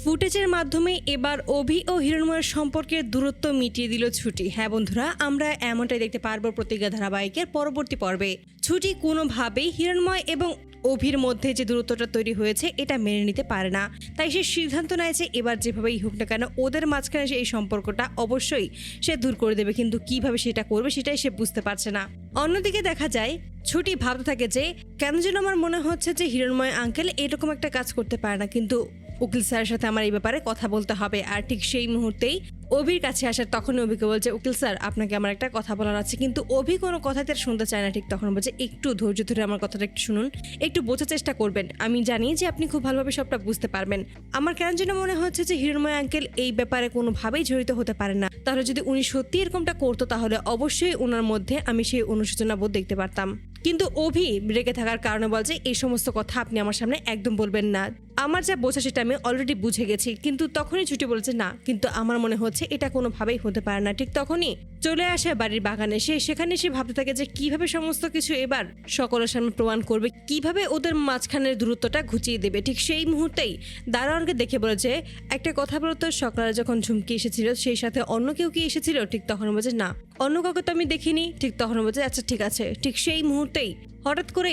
ফুটেজের মাধ্যমে এবার অভি ও হিরণময়ের সম্পর্কের দূরত্ব মিটিয়ে দিল ছুটি। হ্যাঁ বন্ধুরা, আমরা এমনটাই দেখতে পারবো প্রতিজ্ঞা ধারাবাহিকের পরবর্তী পর্বে। ছুটি কোনোভাবেই হিরণময় এবং অভির মধ্যে যে দূরত্বটা তৈরি হয়েছে এটা মেনে নিতে পারে না। তাই সে সিদ্ধান্ত নেয় যে এবার যেভাবেই হোক না কেন ওদের মাঝখানে এই সম্পর্কটা অবশ্যই সে দূর করে দেবে, কিন্তু কিভাবে সেটা করবে সেটাই সে বুঝতে পারছে না। অন্যদিকে দেখা যায় ছুটি ভাবতে থাকে যে কেন যেন আমার মনে হচ্ছে যে হিরণময় আঙ্কেল এরকম একটা কাজ করতে পারে না, কিন্তু উকিল স্যারের সাথে আমার এই ব্যাপারে কথা বলতে হবে। আর ঠিক সেই মুহূর্তেই অভির কাছে আসার তখন অভিকে বলছে, উকিল স্যার আপনাকে আমার একটা কথা বলার আছে। কিন্তু অভি কোনো কথাতে শুনতে চায় না। ঠিক তখন বলছে, একটু ধৈর্য ধরে আমার কথাটা একটু শুনুন, একটু বোঝার চেষ্টা করবেন। আমি জানি যে আপনি খুব ভালোভাবে সবটা বুঝতে পারবেন। আমার কেন যেন মনে হচ্ছে যে হিরণময় আঙ্কেল এই ব্যাপারে কোনোভাবেই জড়িত হতে পারেন না। তাহলে যদি উনি সত্যি এরকমটা করতো তাহলে অবশ্যই ওনার মধ্যে আমি সেই অনুশোচনা বোধ দেখতে পারতাম। কিন্তু অভি রেগে থাকার কারণে বলছে, এই সমস্ত কথা আপনি আমার সামনে একদম বলবেন না। আমার যা বোঝা সেটা আমি অলরেডি বুঝে গেছি। কিন্তু তখনই ছুটি বলেছে, না কিন্তু আমার মনে হচ্ছে এটা কোনোভাবেই হতে পারে না। ঠিক তখনই চলে আসে বাড়ির বাগানে। সেখানে সে ভাবতে থাকে যে কিভাবে সমস্ত কিছু এবার সকলের সামনে প্রমাণ করবে, কিভাবে ওদের মাঝখানের দূরত্বটা ঘুচিয়ে দেবে। ঠিক সেই মুহূর্তেই দারোয়ানকে দেখে বলেছে, একটা কথা বলতো, সকালে যখন ঝুমকি এসেছিল সেই সাথে অন্য কেউ কি এসেছিল? ঠিক তখন বলছে, না অন্য কাউকে তো আমি দেখিনি। ঠিক তখন বলছে, আচ্ছা ঠিক আছে। ঠিক সেই মুহূর্তেই হঠাৎ করে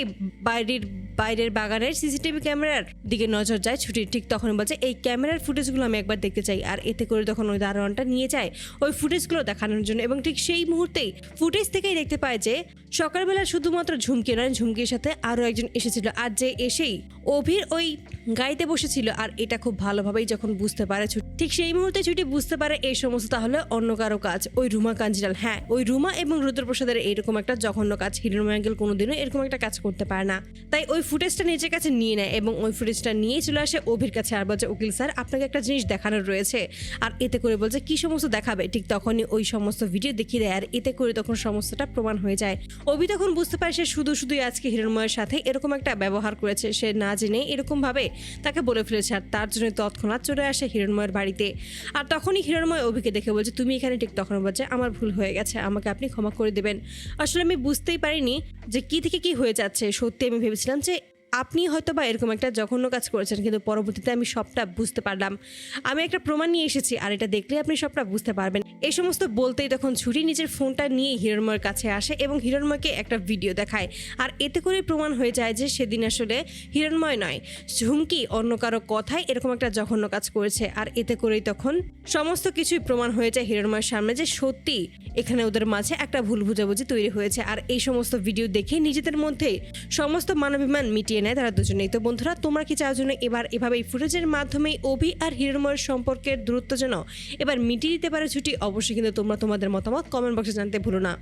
বাইরের বাগানের সিসিটিভি ক্যামেরার দিকে নজর যায় ছুটির। ঠিক তখন বলছে, এই ক্যামেরার ফুটেজগুলো আমি একবার দেখতে চাই। আর এতে করে তখন ওই দারোয়ানটা নিয়ে যায় ওই ফুটেজগুলো দেখানোর জন্য। এবং ঠিক সেই মুহূর্তেই ফুটেজ থেকেই দেখতে পায় যে সকালবেলা শুধুমাত্র ঝুমকি নয়, ঝুমকির সাথে আরও একজন এসেছিল। আর যে এসেই অভির ওই গাড়িতে বসেছিল। আর এটা খুব ভালোভাবেই যখন বুঝতে পারে ঠিক সেই মুহূর্তে ছুটি বুঝতে পারে এই সমস্ত তাহলে অন্য কারো কাজ, ওই রুমা কাঞ্জিলাল। হ্যাঁ, ওই রুমা এবং রুদ্রপ্রসাদের এরকম একটা জঘন্য কাজ। হিরণময় আঙ্কেল কোনোদিনও এরকম একটা কাজ করতে পারে না। তাই ওই ফুটেজটা নিজের কাছে নিয়ে নেয় এবং ওই ফুটেজটা নিয়ে চলে আসে অভির কাছে। আর বলছে, উকিল স্যার আপনাকে একটা জিনিস দেখানোর রয়েছে। আর এতে করে বলছে, কি সমস্ত দেখাবে? ঠিক তখনই ওই সমস্ত ভিডিও দেখিয়ে দেয়। আর এতে করে তখন সমস্তটা প্রমাণ হয়ে যায়। অভি তখন বুঝতে পারে সে শুধুই আজকে হিরণময়ের সাথে এরকম একটা ব্যবহার করেছে। সে না জেনে এরকম ভাবে তাকে বলে ফেলেছে। আর তার জন্য তৎক্ষণাৎ চলে আসে হিরণময়ের বাড়িতে। আর তখনই হিরণময় অভিকে দেখে বলছে, তুমি এখানে? ঠিক তখন বলছে, আমার ভুল হয়ে গেছে, আমাকে আপনি ক্ষমা করে দেবেন। আসলে আমি বুঝতেই পারিনি যে কি থেকে কি হয়ে যাচ্ছে। সত্যি আমি ভেবেছিলাম যে আপনি হয়তো বা এরকম একটা জঘন্য কাজ করেছেন, কিন্তু পরবর্তীতে আমি সবটা বুঝতে পারলাম। আমি একটা প্রমাণ নিয়ে এসেছি, আর এটা দেখলে আপনি সবটা বুঝতে পারবেন। এই সমস্ত বলতেই তখন ছুটি নিজের ফোনটা নিয়ে হিরণময়ের কাছে আসে এবং হিরণময়কে একটা ভিডিও দেখায়। আর এতে করে প্রমাণ হয়ে যায় যে সেদিন আসলে হিরণময় নয়, ঝুমকি অন্য কারো কথায় এরকম একটা জঘন্য কাজ করেছে। আর এতে করেই তখন সমস্ত কিছুই প্রমাণ হয়ে যায় হিরণময়ের সামনে যে সত্যি এখানে ওদের মাঝে একটা ভুল বুঝাবুঝি তৈরি হয়েছে। আর এই সমস্ত ভিডিও দেখে নিজেদের মধ্যে সমস্ত মানবিমান মিটিয়ে নেয় তারা দুজনেই। তো বন্ধুরা, তোমরা কি চাও জন্য এবার এভাবেই ফুটেজের মাধ্যমে অভি আর হিরণময়ের সম্পর্কের দূরত্ব যেন এবার মিটিয়ে দিতে পারে ছুটি? অবশ্যই কিন্তু তোমরা তোমাদের মতামত কমেন্ট বক্সে জানতে ভুলো না।